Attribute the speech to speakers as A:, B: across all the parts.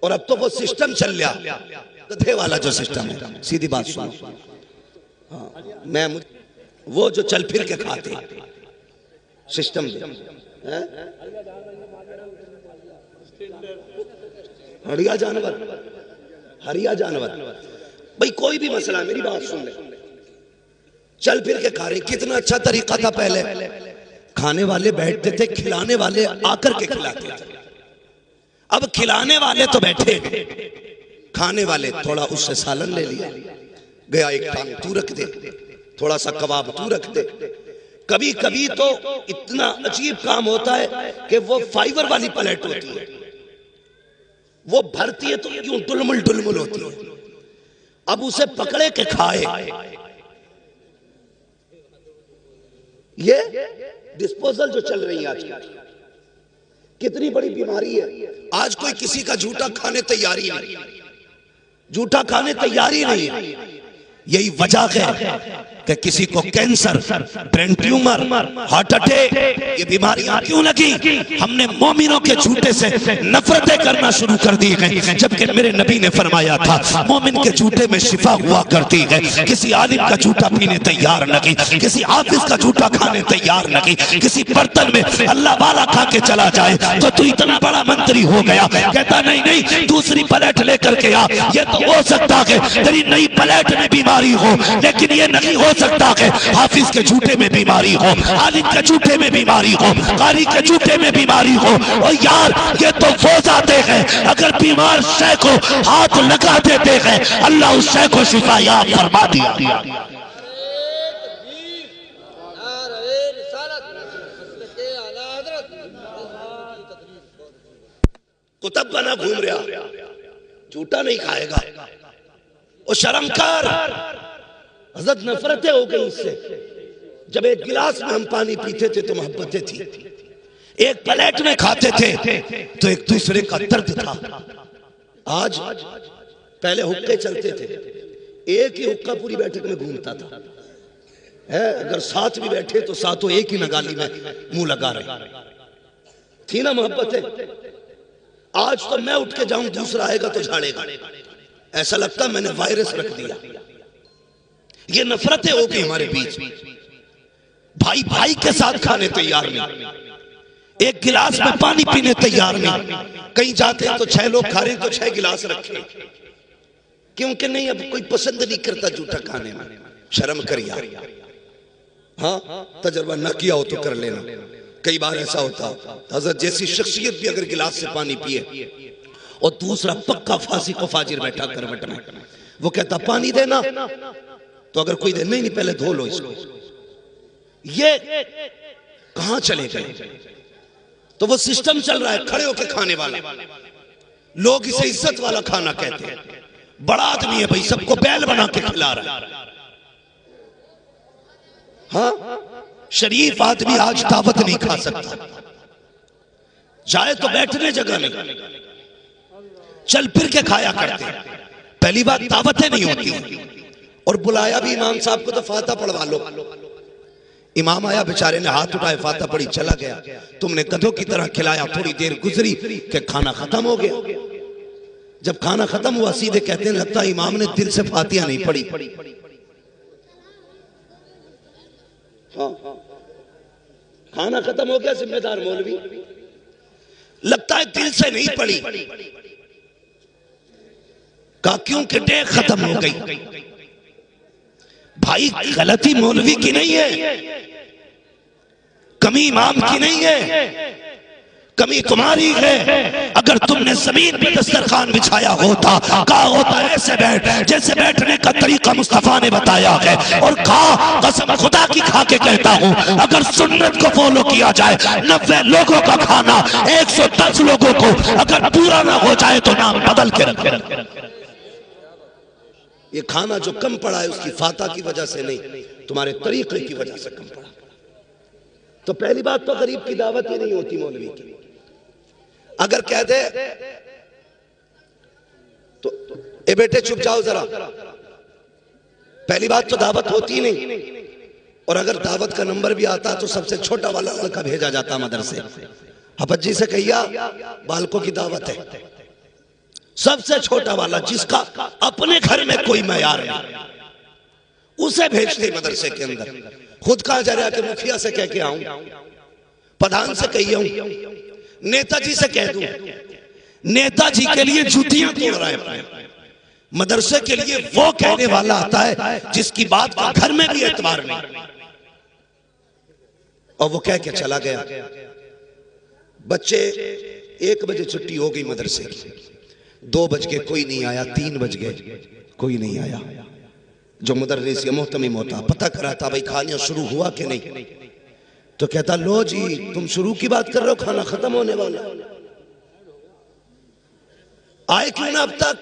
A: और अब तो वो सिस्टम चल लिया, गधे वाला जो सिस्टम है। सीधी बात सुनो, हाँ, मैं वो जो चल फिर के खाते सिस्टम है, हरिया जानवर, हरिया जानवर। भाई कोई भी मसला, मेरी बात सुन ले, चल फिर के खा रहे। कितना अच्छा तरीका था पहले, खाने वाले बैठते थे, खिलाने वाले आकर के खिलाते थे। अब खिलाने वाले तो बैठे, खाने वाले थोड़ा उससे सालन ले लिया, गया एक टांग तू रख दे, थोड़ा सा कबाब तू रख दे। कभी कभी तो इतना अजीब काम होता है कि वो फाइबर वाली प्लेट होती है, वो भरती है तो यूं डुलमुल डुलमुल होती है। अब उसे पकड़े के खाए, ये डिस्पोजल जो चल रही है आजकल, कितनी बड़ी बीमारी है। आज कोई किसी का झूठा खाने तैयारी नहीं, झूठा खाने तैयारी नहीं। यही वजह है कि किसी को cancer, brain tumour, heart attack, ये बीमारियां क्यों लगी? हमने मोमिनों के झूठे से नफरतें करना शुरू कर दी है, जबकि मेरे नबी ने फरमाया था मोमिन के झूठे में शिफा हुआ करती है। किसी आलिम का झूठा पीने तैयार नहीं, किसी हाफिज का झूठा खाने तैयार नहीं। किसी बर्तन में अल्लाह वाला खा के चला जाए तो तू इतना बड़ा मंत्री हो गया, कहता नहीं नहीं दूसरी प्लेट लेकर के आ। ये तो हो सकता है तेरी नई प्लेट में बीमारी हो, लेकिन ये नहीं हो सकता है हाफिज के झूठे में बीमारी हो, आलिम के झूठे में बीमारी हो, कारी के झूठे में बीमारी हो। और यार ये तो वो जाते हैं, अगर बीमार शय को हाथ लगा देते हैं अल्लाह उस शय को शिफा याब फरमा दिया। कुतब बना घूम रहा, झूठा नहीं खाएगा। और शर्मकार, हज़रत नफरतें हो गई इससे। जब एक गिलास में हम पानी पीते थे तो मोहब्बतें थी, एक प्लेट में खाते थे तो एक दूसरे का दर्द था। आज पहले हुक्के चलते थे, एक ही हुक्का पूरी बैठक में घूमता था, है अगर साथ भी बैठे तो साथों एक ही नगाली में मुंह लगा रहे थी ना मोहब्बतें। आज तो मैं उठ के जाऊं, दूसरा आएगा तो झाड़ेगा, ऐसा लगता मैंने वायरस रख दिया। ये नफरतें हो गई हमारे बीच, भाई भाई के साथ खाने तैयार नहीं, एक गिलास में पानी पीने तैयार नहीं। कहीं जाते हैं तो 6 लोग खा रहे हैं तो 6 गिलास रखे, क्योंकि नहीं अब कोई पसंद नहीं करता झूठा खाने में। शर्म कर यार, हाँ तजर्बा ना किया हो तो कर लेना। कई बार ऐसा होता हज़रत जैसी शख्सियत भी अगर गिलास से पानी पिए और दूसरा पक्का फांसी को फाजिर बैठा करवट में, वो कहता पानी देना, तो अगर कोई दे नहीं पहले धो लो इसको। ये कहां चले गए? तो वो सिस्टम चल रहा है खड़े होके खाने वाला, लोग इसे इज्जत वाला खाना कहते हैं। बड़ा आदमी है भाई, सबको बैल बना के खिला रहा है। हाँ शरीफ आदमी आज दावत नहीं खा सकता, जाए तो बैठने जगह नहीं, चल फिर के खाया करते हैं। पहली बात दावतें नहीं होती, और बुलाया भी इमाम साहब को तो फाता पढ़वा लो। इमाम आया, बेचारे ने हाथ उठाए, फाता पढ़ी, चला गया। तुमने गधों की तरह खिलाया, थोड़ी देर गुजरी कि खाना खत्म हो गया। जब खाना खत्म हुआ सीधे कहते हैं लगता है इमाम ने दिल से फातिहा नहीं पढ़ी। हाँ खाना खत्म हो गया, जिम्मेदार मौलवी, लगता है दिल से नहीं पढ़ी। कहा क्यों कि डेग खत्म हो गई। भाई गलती मौलवी की नहीं है, कमी इमाम की नहीं है, कमी तुम्हारी है। अगर तुमने जमीन पे दस्तरखान बिछाया होता, कहा होता ऐसे बैठ, जैसे बैठने का तरीका मुस्तफा ने बताया है, और कहा कसम खुदा की खा के कहता हूं अगर सुन्नत को फॉलो किया जाए, 90 लोगों का खाना 110 लोगों को अगर पूरा ना हो जाए तो नाम बदल के रखे। ये खाना जो कम पड़ा है उसकी फाता की वजह से नहीं, तुम्हारे तरीके की वजह से कम पड़ा। तो पहली बात तो गरीब की दावत ही नहीं होती मौलवी की। अगर कह दे तो ए बेटे चुप जाओ जरा, पहली बात तो दावत होती नहीं। और अगर दावत का नंबर भी आता तो सबसे छोटा वाला लड़का भेजा जाता मदरसे, हफज जी से कहिया बालकों की दावत है, सबसे छोटा वाला जिसका अपने घर में कोई मैयार नहीं, उसे भेजते मदरसे के अंदर। खुद कहा जा रहा कि मुखिया से कह के आऊं, प्रधान से कही आऊं, नेताजी से कह दूं। नेताजी के लिए जूतियां तोड़ रहा है, मदरसे के लिए वो कहने वाला आता है जिसकी बात का घर में भी एतबार नहीं, और वो कह के चला गया। बच्चे 1 बजे छुट्टी हो गई मदरसे की, 2 बज के कोई नहीं आया, 3 बज गए कोई नहीं आया। जो मुदर्रिस या मोहतमिम होता पता करा था भाई खाना शुरू हुआ कि नहीं, तो कहता लो जी तुम शुरू की बात कर रहे हो, खाना खत्म होने वाला, आए क्यों ना अब तक,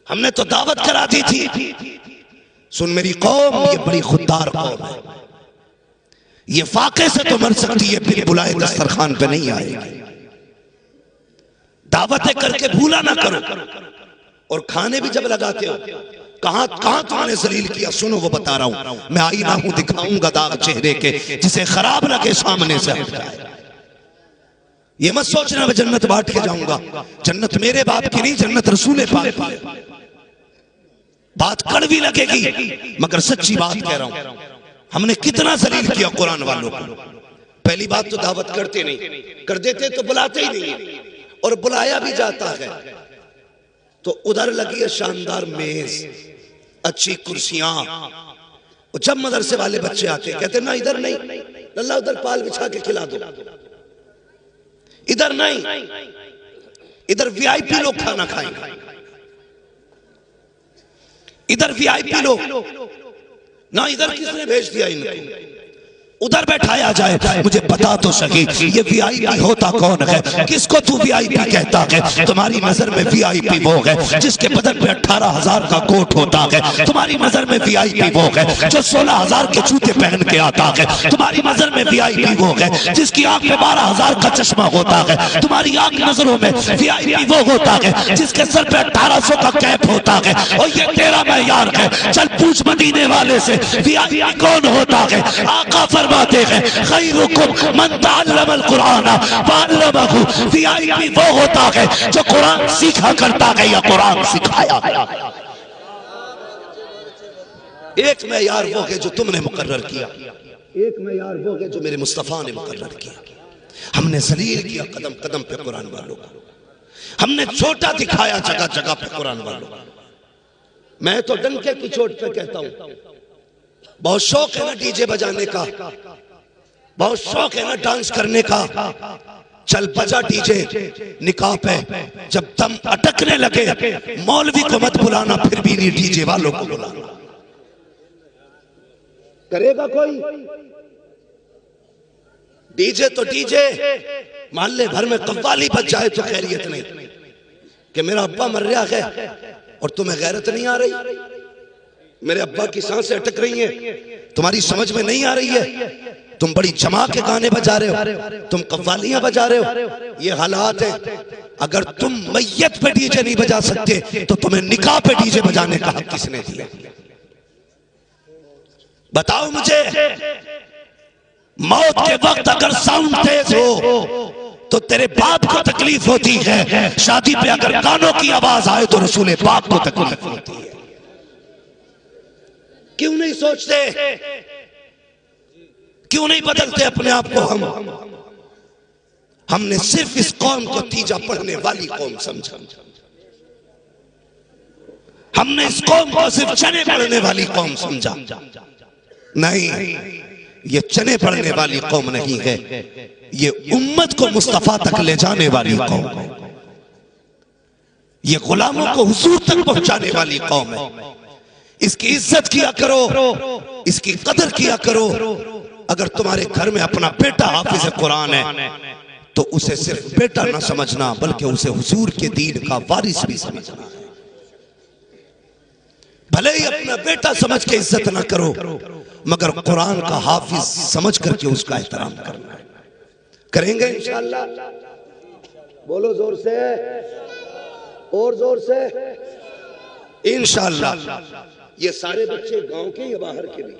A: हमने तो दावत करा दी थी। सुन मेरी कौम, ये बड़ी खुददार कौम है, ये फाके से तो मर सकती है, फिर बुलाए दस्तरखान पे नहीं आएगी। दावतें करके भूला ना करो, और खाने भी जब लगाते हो कहां कहां तुमने जलील किया, सुनो वो बता रहा हूं। मैं आईना हूं दिखाऊंगा दाग चेहरे के, जिसे खराब लगे सामने से हट जाए। ये मत सोचना मैं जन्नत बांट के जाऊंगा, जन्नत मेरे बाप की नहीं, जन्नत रसूल पाक की। बात कड़वी लगेगी मगर सच्ची बात कह रहा हूं। हमने कितना जलील किया कुरान वालों को। पहली बात तो दावत करते नहीं, कर देते तो बुलाते ही नहीं, और बुलाया भी जाता है तो उधर लगी है शानदार मेज, अच्छी कुर्सियां। जब मदरसे वाले बच्चे आते कहते ना इधर नहीं, लल्ला उधर पाल बिछा के खिला दो, इधर नहीं, इधर वीआईपी लोग खाना खाएंगे, इधर वीआईपी लोग ना, इधर किसने भेज दिया इनको, उधर बैठाया जाए। मुझे बता तो सके ये वीआईपी होता कौन है, किसको तू वीआईपी कहता है? तुम्हारी नजर में वीआईपी वो है जिसके बदन पे 18,000 का कोट होता है। तुम्हारी नजर में वीआईपी वो है जो 16,000 के जूते पहन के आता है। तुम्हारी नजर में वीआईपी वो है जिसकी आंख में 12,000 का चश्मा होता है। तुम्हारी आंख नजरों में वीआईपी वो होता है जिसके सर पे 1800 का कैप होता है। और ये तेरा मैयार है, चल पूछ मदीने वाले से वीआईपी कौन होता है। आका फरमाते हैं खैरुकुम मन तअल्लमल कुरान वअल्लमहु, वीआईपी वो होता है जो कुरान सीखा करता है या कुरान सिखाया। एक मैयार वो है जो तुमने मुकर्रर किया, एक मैयार वो है जो मेरे मुस्तफा ने मुकर्रर किया। हमने जलील किया कदम कदम पे कुरान वालों को, हमने छोटा दिखाया जगह जगह पे कुरान वालों को। मैं तो डंके की चोट पे कहता हूं, बहुत शौक है ना डीजे बजाने का, बहुत शौक है ना डांस करने का, चल बजा डीजे निकाह पे। जब दम अटकने लगे मौलवी को मत बुलाना, फिर भी नहीं डीजे वालों को बुलाना। करेगा कोई डीजे तो डीजे, मोहल्ले भर में कव्वाली बज जाए तो खैरियत नहीं कि मेरा अब्बा मर रहा है और तुम्हें गैरत नहीं आ रही, मेरे अब्बा की सांसें अटक रही हैं, तुम्हारी समझ में नहीं आ रही है, तुम बड़ी जमा के गाने बजा रहे हो, तुम कव्वालियां बजा रहे हो। ये हालात है। अगर तुम मैयत पे डीजे नहीं बजा सकते तो तुम्हें निकाह पे डीजे बजाने का हक किसने दिया? बताओ मुझे। मौत के वक्त अगर साउंड तेज हो तो तेरे बाप को तकलीफ होती है, शादी पे अगर गानों की आवाज आए तो रसूल पाक को तकलीफ होती है। क्यों नहीं सोचते, क्यों नहीं बदलते अपने आप को? हमने सिर्फ इस कौम को तीजा पढ़ने वाली कौम समझा, हमने इस कौम को सिर्फ चने पढ़ने वाली कौम समझा। नहीं, ये चने पढ़ने वाली कौम नहीं है, ये उम्मत को मुस्तफा तक ले जाने वाली कौम है, ये गुलामों को हुजूर तक पहुंचाने वाली कौम है। इसकी इज्जत किया करो, इसकी कदर किया करो। अगर तुम्हारे घर में अपना बेटा हाफिज कुरान है तो उसे सिर्फ बेटा ना समझना, बल्कि उसे हुजूर के दीन का वारिस भी समझना है। भले ही अपना बेटा समझ के इज्जत ना करो, मगर कुरान का हाफिज समझ करके उसका एहतराम करना है। करेंगे इंशाअल्लाह? बोलो जोर से, और जोर से इंशाअल्लाह। ये सारे बच्चे गांव के या बाहर के भी?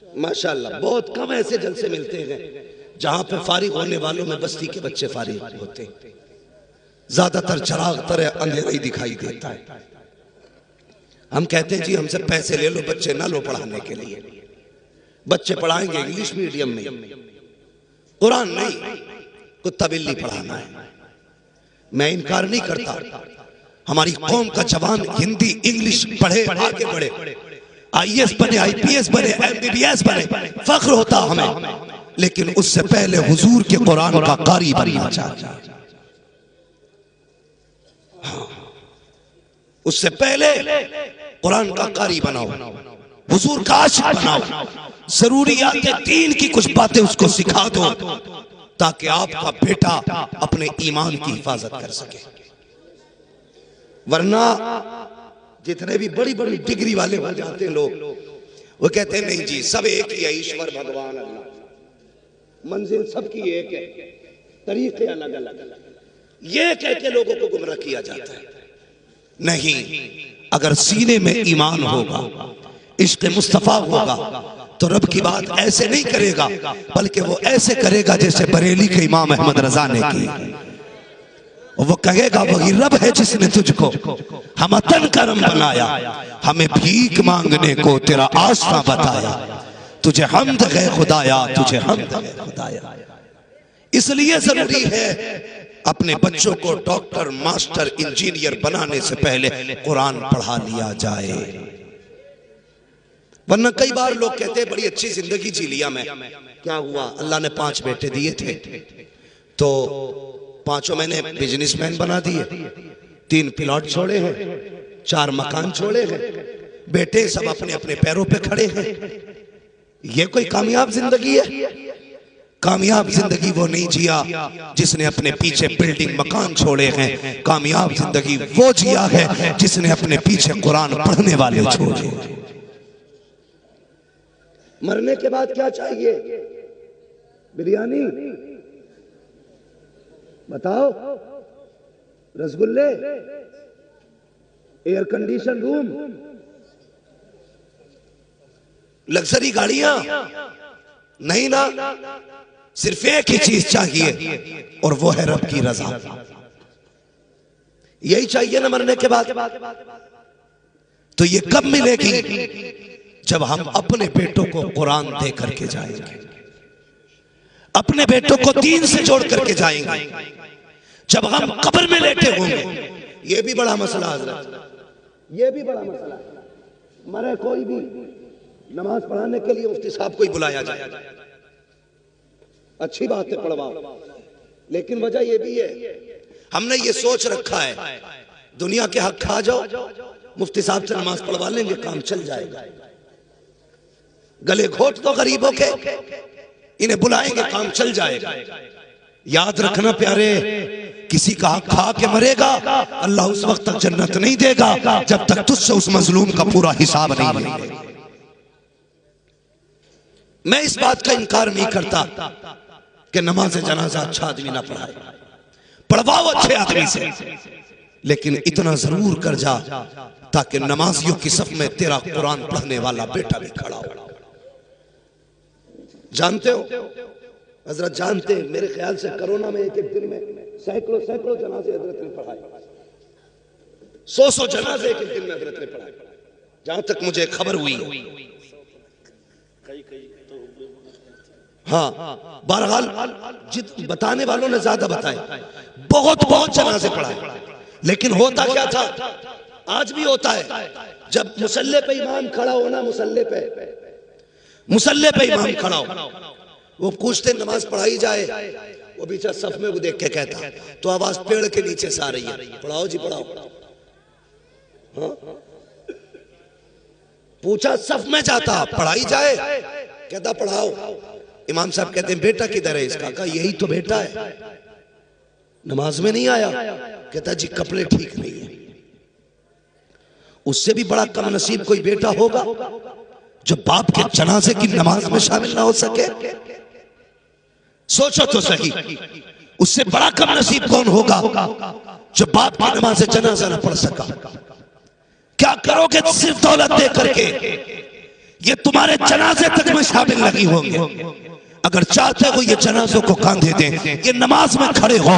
A: माशाअल्लाह, बहुत कम ऐसे जलसे मिलते हैं जहां पे फारिग होने वालों में बस्ती के बच्चे फारिग होते हैं, ज्यादातर चराग तरह अंधेरा ही दिखाई देता है। हम कहते हैं जी हमसे पैसे ले लो, बच्चे ना लो पढ़ाने के लिए। बच्चे पढ़ाएंगे इंग्लिश मीडियम में, कुरान नहीं, कुत्ता बिल्ली पढ़ाना है। मैं इनकार नहीं करता, हमारी कौम का जवान हिंदी इंग्लिश पढ़े, आगे बढ़े, आईएएस बने, आईपीएस बने, एमबीबीएस बने, फख्र होता हमें। लेकिन उससे पहले हुजूर के कुरान का कारी बनना चाहिए। उससे पहले कुरान का कारी बनाओ, हुजूर का आशिक बनाओ, जरूरियात दीन की कुछ बातें उसको सिखा दो, ताकि आपका बेटा अपने ईमान की हिफाजत कर सके। वरना जितने भी बड़ी बड़ी डिग्री वाले हो जाते हैं लोग, वो कहते हैं नहीं जी सब एक ही है, ईश्वर भगवान अल्लाह, मंजिल सबकी एक है, तरीके अलग अलग। ये कह के लोगों को गुमराह किया जाता है। नहीं, अगर सीने में ईमान होगा, इश्क़ मुस्तफा होगा, तो रब की बात ऐसे नहीं करेगा, बल्कि वो ऐसे करेगा जैसे बरेली के इमाम अहमद रजा ने की। वो कहेगा वही रब है जिसने तुझको हम तन करम बनाया, हमें भीख मांगने को तेरा आस्था बताया, तुझे हमद है खुदाया, तुझे हमद है खुदाया। इसलिए जरूरी है अपने बच्चों को डॉक्टर, मास्टर, इंजीनियर बनाने से पहले कुरान पढ़ा लिया जाए। वरना कई बार लोग कहते हैं बड़ी अच्छी जिंदगी जी लिया मैं, क्या हुआ, अल्लाह ने 5 बेटे दिए थे तो 5 मैंने बिजनेसमैन बना दिए, 3 प्लॉट छोड़े हैं, 4 मकान छोड़े हैं, बेटे सब अपने अपने पैरों पे खड़े हैं। ये कोई कामयाब जिंदगी है? कामयाब जिंदगी वो नहीं जिया जिसने अपने पीछे बिल्डिंग मकान छोड़े हैं। कामयाब जिंदगी वो जिया है जिसने अपने पीछे कुरान पढ़ने वाले छोड़े। मरने के बाद क्या चाहिए? बिरयानी बताओ, रसगुल्ले, एयर कंडीशन रूम, लग्जरी गाड़ियां? नहीं ना, सिर्फ एक ही चीज चाहिए और वो है रब की रजा। यही चाहिए ना मरने के बाद। तो ये कब मिलेगी? जब हम अपने बेटों को कुरान दे करके जाएंगे, अपने बेटों को दीन से जोड़ करके जाएंगे। जब हम कब्र में लेटे होंगे, ये भी बड़ा मसला हज़रत, ये भी बड़ा मसला है। मरे कोई भी नमाज पढ़ाने के लिए मुफ्ती साहब को ही बुलाया जाए, अच्छी बात है पढ़वाओ, लेकिन वजह यह भी है हमने ये सोच रखा है दुनिया के हक खा जाओ, मुफ्ती साहब से नमाज पढ़वा लेंगे, काम चल जाएगा। गले घोट दो गरीबों के, इन्हें बुलाएंगे, काम चल जाएगा। याद रखना प्यारे, किसी का हक खा के मरेगा, अल्लाह उस वक्त तक जन्नत नहीं देगा जब तक तुझसे उस मजलूम का पूरा हिसाब नहीं लेगा। मैं इस बात का इनकार नहीं करता कि नमाज जनाजा अच्छा आदमी ना पढ़ाए, पढ़वाओ अच्छे आदमी से, लेकिन इतना जरूर कर जा ताकि नमाजियों की सफ में तेरा कुरान पढ़ने वाला बेटा भी खड़ा हो। जानते हो हजरत, जानते हैं, मेरे ख्याल से कोरोना में एक दिन में सैकड़ों जनाजे हजरत ने पढ़ाए, 100 जनाजे एक दिन में हजरत ने पढ़ाए, जहां तक मुझे खबर हुई। हाँ, बहरहाल बताने वालों ने ज्यादा बताए, बहुत जनाजे पढ़ाए। लेकिन होता क्या था, आज भी होता है, जब मुसल्ले पे इमाम खड़ा होना, मुसल्ले पे इमाम खड़ा हो, वो पूछते नमाज पढ़ाई जाए, वो बीचा सफ में वो देख के कहता, तो आवाज पेड़ के नीचे से आ रही है, पढ़ाओ जी पढ़ाओ। हाँ? पूछा सफ में जाता, पढ़ाई जाए, कहता पढ़ाओ। इमाम साहब कहते हैं बेटा किधर है इसका? कहा यही तो बेटा है, नमाज में नहीं आया। कहता जी कपड़े ठीक नहीं है। उससे भी बड़ा कम नसीब कोई बेटा होगा जो बाप के जनाजे की नमाज में शामिल ना हो सके? सोचो तो सही, उससे बड़ा कम नसीब कौन होगा जो बाप की नमाज जनाजा ना पढ़ सका? क्या करोगे सिर्फ दौलत दे करके? ये तुम्हारे जनाजे तक में शामिल नहीं होंगे। अगर चाहते हो ये जनाजों को कांधे दें, ये नमाज में खड़े हो,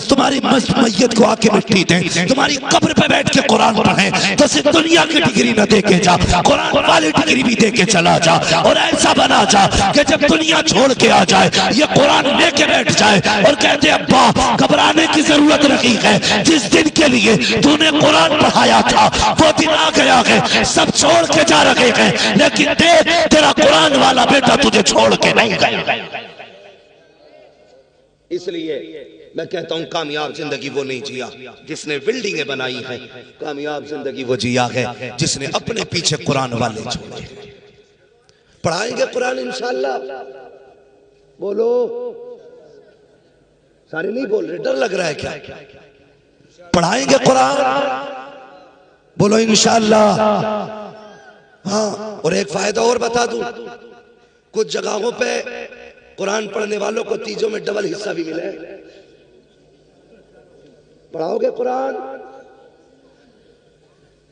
A: तुम्हारी मैयत को आके मिट्टी दें, तुम्हारी कब्र पे बैठ के कुरान पढ़ें, तो सिर्फ दुनिया की डिग्री न दे के जा, कुरान वाली डिग्री भी दे के चला जा। और ऐसा बना जा कि जब दुनिया छोड़ के आ जाए ये कुरान लेके बैठ जाए और कहते अब्बा घबराने की जरूरत नहीं है, जिस दिन के लिए तूने कुरान पढ़ाया था वो दिन आ गया है, सब छोड़ के जा रहे हैं, लेकिन देख तेरा कुरान वाला बेटा तुझे छोड़ के नहीं गया। इसलिए मैं कहता हूं कामयाब जिंदगी वो नहीं जिया जिसने बिल्डिंगें बनाई हैं, कामयाब जिंदगी वो जिया है जिसने अपने पीछे कुरान वाले छोड़े। पढ़ाएंगे कुरान इंशाअल्लाह, बोलो, सारे नहीं बोल रहे, डर लग रहा है क्या? पढ़ाएंगे कुरान, बोलो इंशाअल्लाह। हाँ, और एक फायदा और बता दूं, कुछ जगहों पे कुरान पढ़ने वालों को तीजों में डबल हिस्सा भी मिला है। पढ़ाओगे कुरान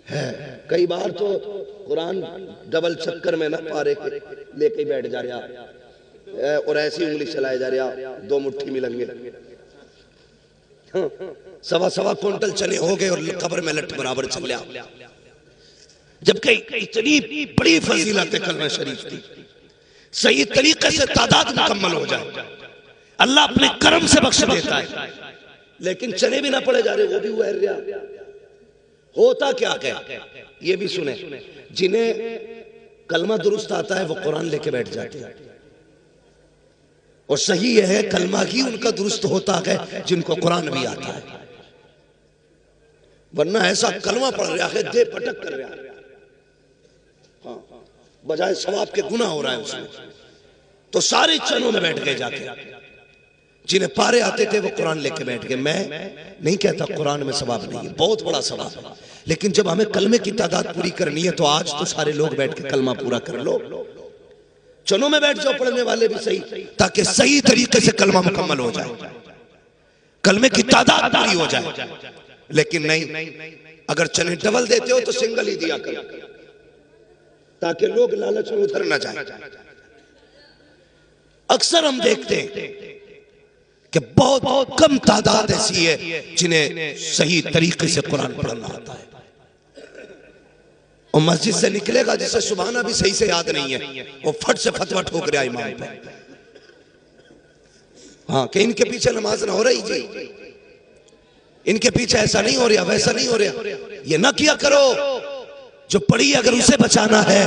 A: है, कई बार तो कुरान डबल चक्कर में ना पारे लेके बैठ जा रहा और ऐसी उंगली चलाए जा रहा, दो मुट्ठी मिलेंगे, सवा सवा क्विंटल चने हो गए और कब्र में लट बराबर चल लिया। जबकि इतनी बड़ी फजीलत है कलमा शरीफ की, सही तरीके से तादाद मुकम्मल हो जाए अल्लाह अपने करम से बख्श देता है, लेकिन चने भी ना पड़े जा रहे, वो भी हुआ है। होता क्या है ये भी सुने, जिन्हें कलमा दुरुस्त आता है वो कुरान लेके बैठ जाते हैं, और सही यह है कलमा ही उनका दुरुस्त होता है जिनको कुरान भी आता है, वरना ऐसा कलमा पढ़ रहा है दे पटक कर रहा है, हाँ, बजाय सवाब के गुनाह हो रहा है उसमें, तो सारे चनों में बैठ गए जाके। जिन्हें पारे आते थे वो कुरान लेके बैठ गए। मैं नहीं कहता कुरान में सवाब नहीं है, बहुत बड़ा सवाब है, लेकिन जब हमें कलमे की तादाद पूरी करनी है तो आज तो सारे लोग बैठ के कलमा पूरा कर लो, चनों में बैठ जाओ पढ़ने वाले भी सही, ताकि सही तरीके से कलमा मुकम्मल हो जाए, कलमे की तादाद पूरी हो जाए। लेकिन नहीं, अगर चने डबल देते हो तो सिंगल ही दिया करो, ताकि लोग लालच में उधर ना जाए। अक्सर हम देखते हैं कि बहुत कम तादाद ऐसी है जिन्हें सही तरीके से कुरान पढ़ना आता है, और मस्जिद से निकलेगा जिसे सुबहाना भी सही से याद नहीं है, वो फट से फतवा ठोक रहा इमाम पे, हाँ, कि इनके पीछे नमाज ना हो रही जी, इनके पीछे ऐसा नहीं हो रहा, वैसा नहीं हो रहा। ये ना किया करो, जो पढ़ी अगर उसे बचाना है